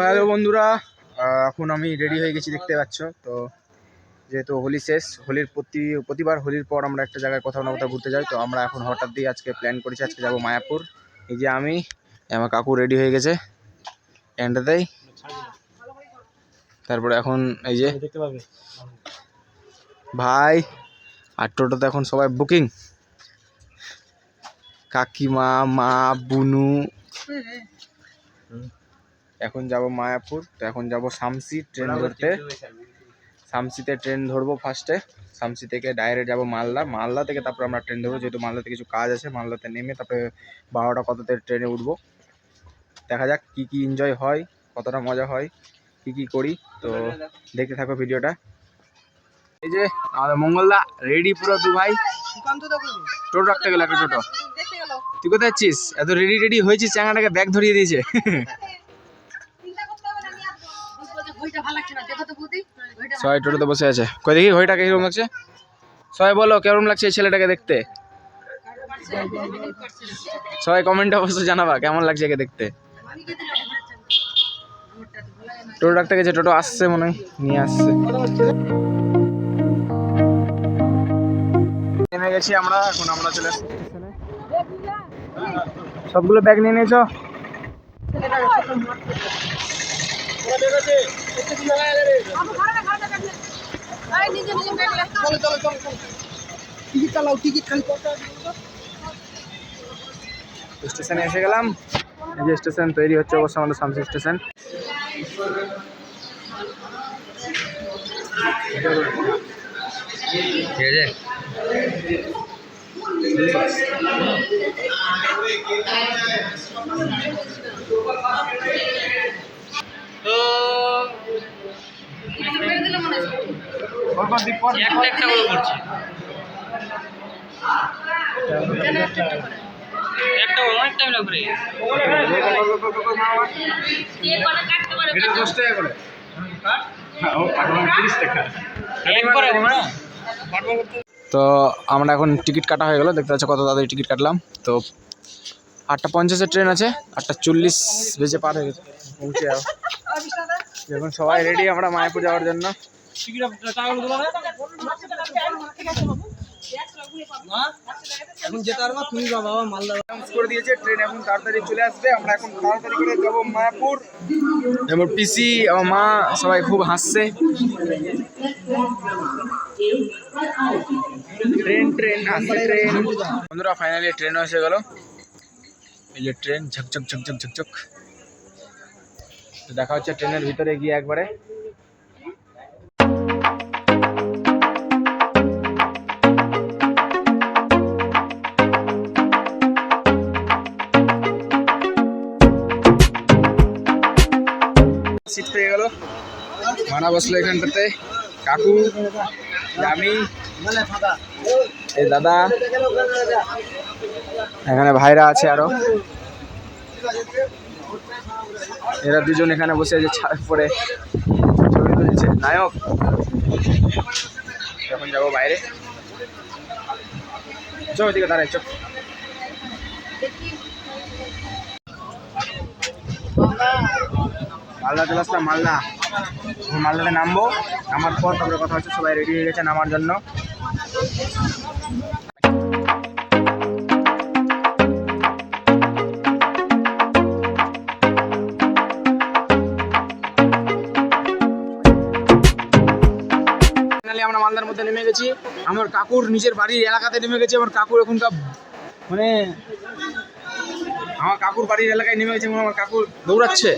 Hello বন্ধুরা, এখন আমি রেডি হয়ে গেছি দেখতে পাচ্ছ। তো যেহেতু হোলি শেষ, হোলির প্রতিবার হোলির পর আমরা একটা জায়গায় কোথাও না কোথাও ঘুরতে যাই। তো আমরা এখন হঠাৎ দিয়ে আজকে প্ল্যান করেছি, আজকে যাবো মায়াপুর। এই যে আমি, আমার কাকু রেডি হয়ে গেছে এন্ডাতেই। তারপরে এখন এই যে ভাই আর টোটোতে এখন সবাই বুকিং, কাকিমা, মা, বুনু। এখন যাব মায়াপুর। তো এখন যাব শামসি ট্রেন ধরতে। শামসিতে ট্রেন ধরবো ফার্স্টে। শামসি থেকে ডাইরেক্ট যাব মালদা। মালদা থেকে তারপর আমরা ট্রেন ধরবো, যেহেতু মালদাতে কিছু কাজ আছে। মালদাতে নেমে তারপরে 12টা কততে ট্রেনে উঠবো। দেখা যাক কি কি এনজয় হয়, কতটা মজা হয়, কি কি করি। তো দেখতে থাকো ভিডিওটা। এই যে আমাদের মঙ্গলদা রেডি পুরো। দু ভাই টোটো রাখতে গেল, একটা টোটো। তুই কোথায় যাচ্ছিস? এত রেডি রেডি হয়েছিস, চ্যাংড়াটাকে ব্যাগ ধরিয়ে দিয়েছে। সবাই টোটোতে বসে আছে। কই দেখি ঘড়িটাকে কিরকম লাগছে, সবাই বলো কেমন লাগছে এই ছেলেটাকে দেখতে। সবাই কমেন্টে অবশ্যই জানাবা কেমন লাগছে একে দেখতে। টোটো ডাকতে গেছে, টোটো আসছে মনে হয়, নিয়ে আসছে। নেমে গেছি আমরা, এখন আমরা চলে আসছি স্টেশনে। সবগুলো ব্যাগ নিয়ে নিয়েছো? স্টেশনে এসে গেলাম। এই যে স্টেশন তৈরি হচ্ছে অবশ্য, আমাদের শামসি স্টেশন। ঠিক আছে, তো আমরা এখন টিকিট কাটা হয়ে গেল। দেখতে পাচ্ছ কত তাড়াতাড়ি টিকিট কাটলাম। তো 8:50 ট্রেন আছে, 8:40 বেজে পার হয়ে গেছে, পৌঁছে যাবো। এখন সবাই রেডি আমরা মায়াপুর যাওয়ার জন্য। করে দিয়েছে ট্রেন, এখন তাড়াতাড়ি চলে আসবে। আমরা এখন তাড়াতাড়ি করে যাবো মায়াপুর। আমার পিসি, আমার মা সবাই খুব হাসছে। ট্রেন ট্রেন আসছে ট্রেন। বন্ধুরা ফাইনালি ট্রেনও এসে গেল। এই যে ট্রেন, ঝকঝক ঝকঝক ঝকঝক। দেখা হচ্ছে ট্রেনের ভিতরে গিয়ে একবারে। সিট পেয়ে গেল, মানা বসলো এখানটাতে। কাকু, আমি, এই দাদা, এখানে ভাইরা আছে আরো। এরা দুজন এখানে বসে আছে ছাদের পরে ছবি তুলছে। নায়ক। এখন যাবো বাইরে। চল দিকে দাঁড়াই, চল। মালদা চলে আসলাম, মালদা। মালদাতে নামবো, নামার পর তারপরে কথা হচ্ছে। সবাই রেডি হয়ে গেছে নামার জন্য। আমরা মালদার মধ্যে নেমে গেছি। আমার কাকুর নিজের বাড়ির এলাকাতে নেমে গেছি। আমার কাকুর এখনকার মানে আমার কাকুর বাড়ির এলাকায় নেমে গেছে। আমার কাকুর দৌড়াচ্ছে,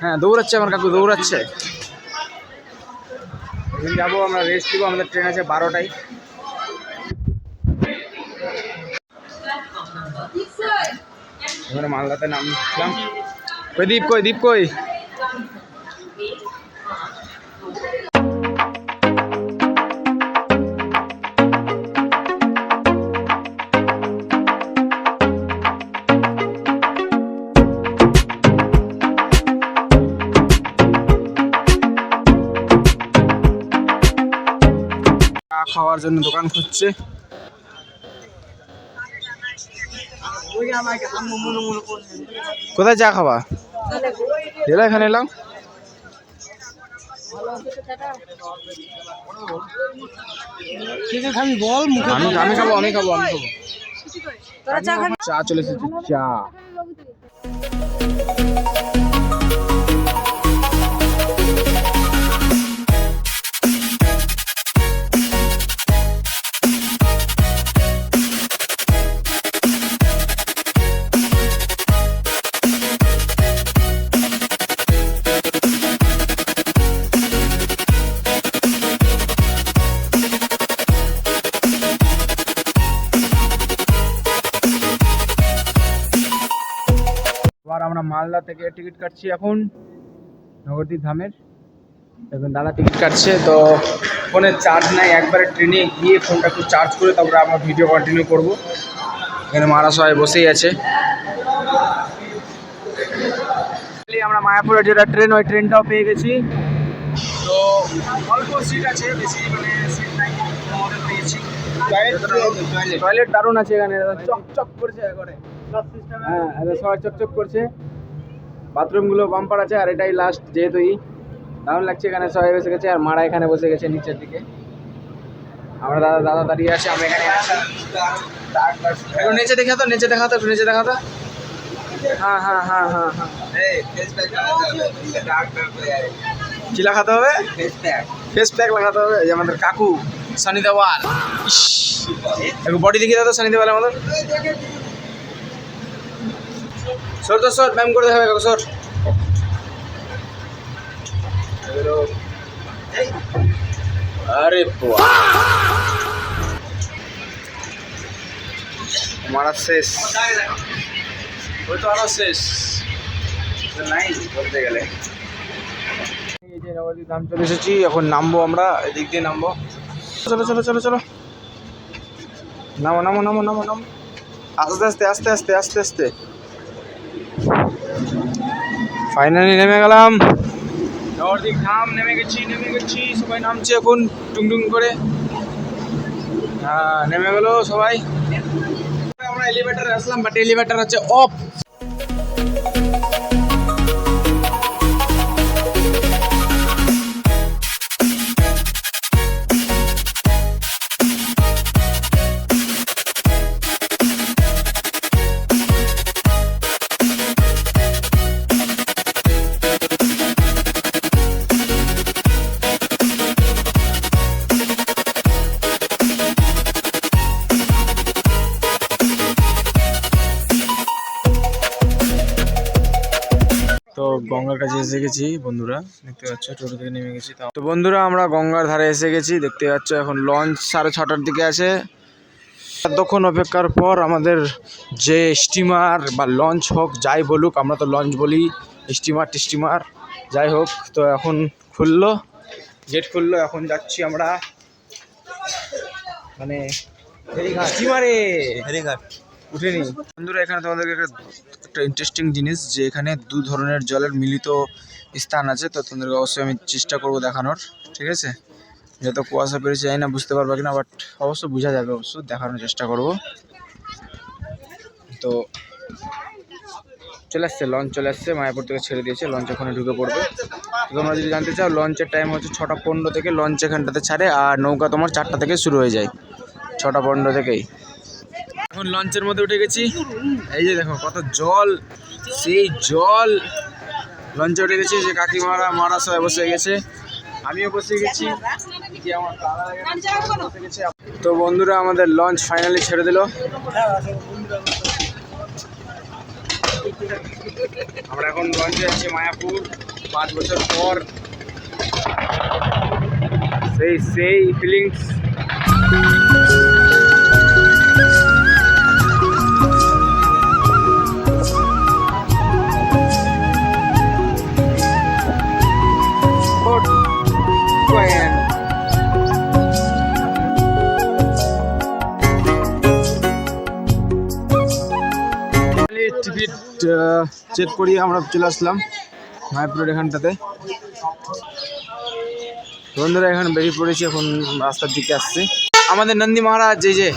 হ্যাঁ দৌড়াচ্ছে, আমার কাকু দৌড়াচ্ছে। যাবো আমরা, রেস্ট দিব। আমাদের ট্রেন আছে 12টায়। এবারে মালদাতে নামলাম। কই দীপ, কই দীপ, কই? খাওয়ার জন্য দোকান খুঁজছে। কোথায় চা খাবা? এখানে এলাম। খাবি বল, আমি খাবো। চা চলে এসেছে, চা। এবার আমরা মালদা থেকে টিকিট কাটছি এখন নবদ্বীপ ধামের। এখন দাদা টিকিট কাটছে, তো ফোনের চার্জ নাই, একবারে ট্রেনে গিয়ে ফোনটা একটু চার্জ করে তারপরে আমরা ভিডিও কন্টিনিউ করব। এখানে মারা সবাই বসেই আছে। আমরা মায়াপুরের যেটা ট্রেন, ওই ট্রেনটাও পেয়ে গেছি। তো অল্প সিট আছে, বেশি মানে সিট নাই, আমাদের পেয়েছি। টয়লেট দারুণ আছে এখানে, চকচক করছে করে। হ্যাঁ, সবাই চকচক করছে, বাথরুমগুলো বাম্পার আছে। আর এটাই লাস্ট, যেহেতু দারুণ লাগছে। এখানে সবাই বসে গেছে, আর মারা এখানে বসে গেছে নিচের দিকে। আমরা দাদা দাঁড়িয়ে আছে, আমরা এখানে আছি। একটু নিচে দেখা তো, নিচে দেখা তো। হ্যাঁ। কি লাগাতে হবে? ফেস প্যাক লাগাতে হবে। এই যে আমাদের কাকু সানি দেওয়াল, একটু বডি দেখিয়ে দাও তো সানি দেওয়াল আমাদের। সর ম্যাম করে দেখাবে কাকু, সর। আরে মারা শেষ, ওই তো আরো শেষ নাই বলতে গেলে। এই যে নবদ্বীপ ধাম চলে এসেছি, এখন নামবো আমরা, এদিক দিয়ে নামবো। চলো নামো। আস্তে। ফাইনালি নেমে গেলাম নবদ্বীপ ধাম। নেমে গেছি। সবাই নামছে এখন টুং করে। হ্যাঁ, নেমে গেল সবাই। আমরা এলিভেটারে আসলাম, বাট এলিভেটার হচ্ছে অফ। তো গঙ্গার কাছে এসে গেছি বন্ধুরা, দেখতে পাচ্ছ টোটো থেকে নেমে গেছি। তো বন্ধুরা আমরা গঙ্গার ধারে এসে গেছি, দেখতে পাচ্ছ। এখন লঞ্চ 6:30টার দিকে আছে। এতক্ষণ অপেক্ষার পর আমাদের যে স্টিমার বা লঞ্চ হোক, যাই বলুক, আমরা তো লঞ্চ বলি, স্টিমার যাই হোক, তো এখন গেট খুললো। এখন যাচ্ছি আমরা মানে স্টিমারে, ফেরিঘাট উঠেনি। বন্ধুরা এখানে তোমাদেরকে একটা ইন্টারেস্টিং জিনিস, যে এখানে 2 ধরনের জলের মিলিত স্থান আছে। তো তোমাদেরকে অবশ্যই আমি চেষ্টা করব দেখানোর, ঠিক আছে? যত কুয়াশা পেরেছে জানি না বুঝতে পারবে কিনা, বাট অবশ্য বোঝা যাবে, অবশ্য দেখানোর চেষ্টা করব। তো লঞ্চ চলে আসছে, মায়াপুর থেকে ছেড়ে দিয়েছে, লঞ্চ ওখানে ঢুকে পড়বে। তো তোমরা যদি জানতে চাও, লঞ্চের টাইম হচ্ছে 6:15 থেকে লঞ্চ এখানটাতে ছাড়ে, আর নৌকা তোমার 4টা থেকে শুরু হয়ে যায়, 6:15 থেকেই। এখন লঞ্চের মধ্যে উঠে গেছি। এই যে দেখো কত জল, সেই জল লঞ্চে উঠে গেছি। যে কাকিমারা সবাই বসে গেছে, আমিও বসে গেছি। তো বন্ধুরা আমাদের লঞ্চ ফাইনালি ছেড়ে দিল। আমরা এখন লঞ্চে যাচ্ছি মায়াপুর, 5 বছর পর। সেই ফিলিংস। টিকিট চেক করি আমরা চলে আসলাম মায়াপুরের এখানটাতে। বন্ধুরা এখন বেরিয়ে পড়েছি, এখন রাস্তার দিকে আসছি। আমাদের नंदी महाराज, এই যে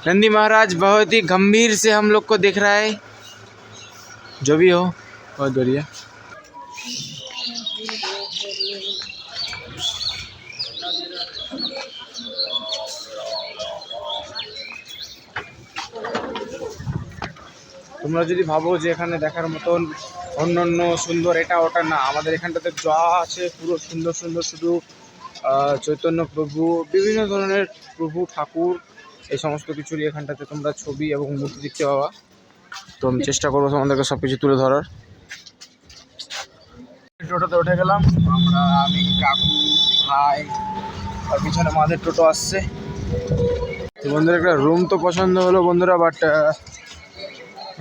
नंदी महाराज बहुत ही गंभीर से हम लोग को देख रहा है। जो भी हो बहुत बढ़िया। তোমরা যদি ভাবো যে এখানে দেখার মতন অন্য সুন্দর এটা ওটা, না, আমাদের এখানটাতে যা আছে পুরো সুন্দর সুন্দর, শুধু চৈতন্য প্রভু, বিভিন্ন ধরনের প্রভু ঠাকুর, এই সমস্ত কিছুরই এখানটাতে তোমরা ছবি এবং মূর্তি দেখতে পাবা। তো আমি চেষ্টা করবো তোমাদেরকে সব কিছু তুলে ধরার। টোটোতে উঠে গেলাম আমরা, আমি, কাকু, ভাই, আর পিছনে মাদের টোটো আসছে। তো বন্ধুরা একটা রুম তো পছন্দ হলো বন্ধুরা, বাট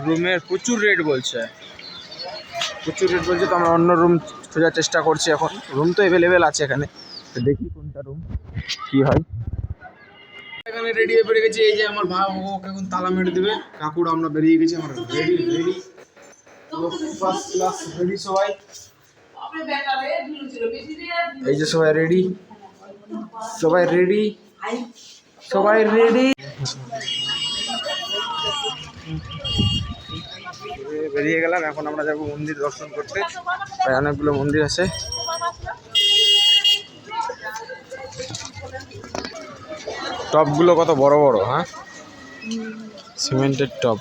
রুমের প্রচুর রেট বলছে, তো আমরা অন্য রুম খোঁজার চেষ্টা করছি। এখন রুম তো অ্যাভেলেবেল আছে এখানে, তো দেখি কোনটা রুম কি হয়। এখানে রেডি হয়ে পড়ে গেছি, এই যে আমার ভাই ওকে এখন তালা মেরে দেবে, কাকুরা আমরা বেরিয়ে গেছি, আমরা রেডি ফার্স্ট ক্লাস রেডি সবাই। এই যে সবাই রেডি, বেরিয়ে গেলাম। এখন আমরা যাবো মন্দির দর্শন করতে, প্রায় অনেকগুলো মন্দির আছে। টপগুলো কত বড় বড়, হ্যাঁ, সিমেন্টের টপ।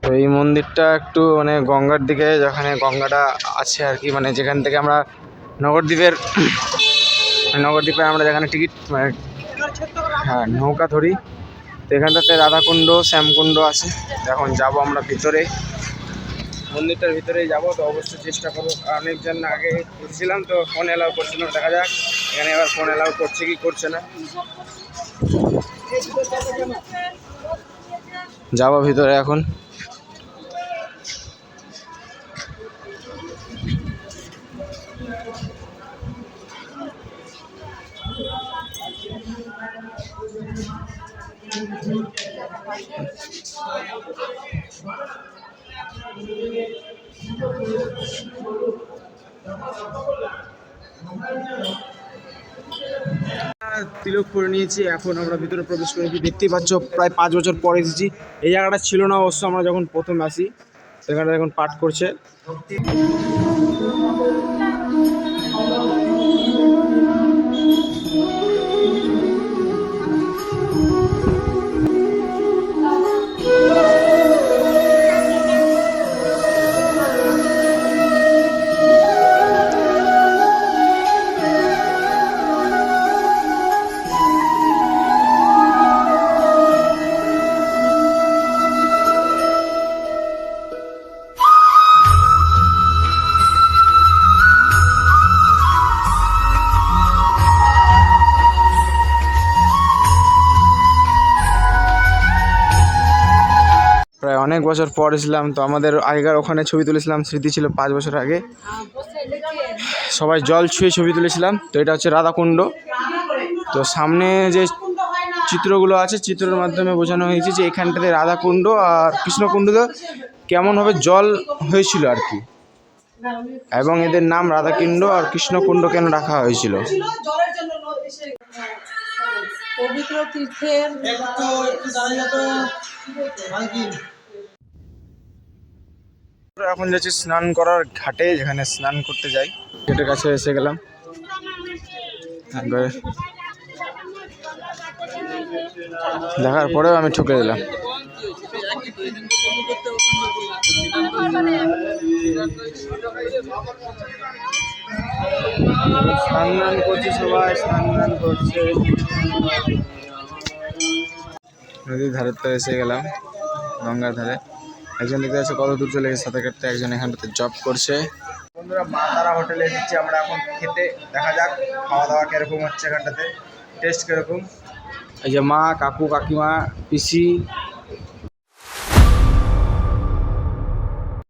তো এই মন্দিরটা একটু মানে গঙ্গার দিকে, যেখানে গঙ্গাটা আছে আর কি, মানে যেখান থেকে আমরা নবদ্বীপে আমরা যেখানে টিকিট মানে হ্যাঁ নৌকা ধরি, তো এখানটাতে রাধাকুণ্ড, শ্যামকুণ্ড আছে। এখন যাব আমরা ভিতরে, মন্দিরটার ভিতরেই যাবো। তো অবশ্যই চেষ্টা করবো, অনেকজন আগে ঘুরছিলাম তো ফোন অ্যালাউ করছিল না, দেখা যাক এখানে এবার ফোন অ্যালাউ করছে কি করছে না। যাবো ভিতরে এখন। তিলক করে নিয়েছি, এখন আমরা ভিতরে প্রবেশ করেছি। দেখতেই পাচ্ছ প্রায় 5 বছর পরে এসেছি। এই জায়গাটা ছিল না অবশ্য আমরা যখন প্রথম আসি, সেখানে এখন পাঠ করছে। প্রায় অনেক বছর পর এসেছিলাম, তো আমাদের আগেকার ওখানে ছবি তুলেছিলাম, স্মৃতি ছিল 5 বছর আগে, সবাই জল ছুঁয়ে ছবি তুলেছিলাম। তো এটা হচ্ছে রাধাকুণ্ড। তো সামনে যে চিত্রগুলো আছে, চিত্রের মাধ্যমে বোঝানো হয়েছে যে এখানটাতে রাধাকুণ্ড আর কৃষ্ণকুণ্ডতে কেমনভাবে জল হয়েছিল আর কি, এবং এদের নাম রাধাকুণ্ড আর কৃষ্ণকুণ্ড কেন রাখা হয়েছিল। পবিত্র তীর্থের এখন যাচ্ছি স্নান করার ঘাটে, যেখানে স্নান করতে যাই। ঘাটের কাছে এসে গেলাম, দেখার পরেও আমি ঠকে দিলাম। স্নান করছে সবাই, স্নান করছে। নদীর ধারের তো এসে গেলাম, গঙ্গার ধারে। একজন দেখতে যাচ্ছে কত দূর চলে গেছে সাঁতার কাটতে, একজন এখানটাতে জব করছে। বন্ধুরা মা তারা হোটেলে এসেছি আমরা এখন খেতে, দেখা যাক খাওয়া দাওয়া কিরকম হচ্ছে, এখানটাতে টেস্ট কিরকম। এই যে মা, কাকু, কাকিমা, পিসি,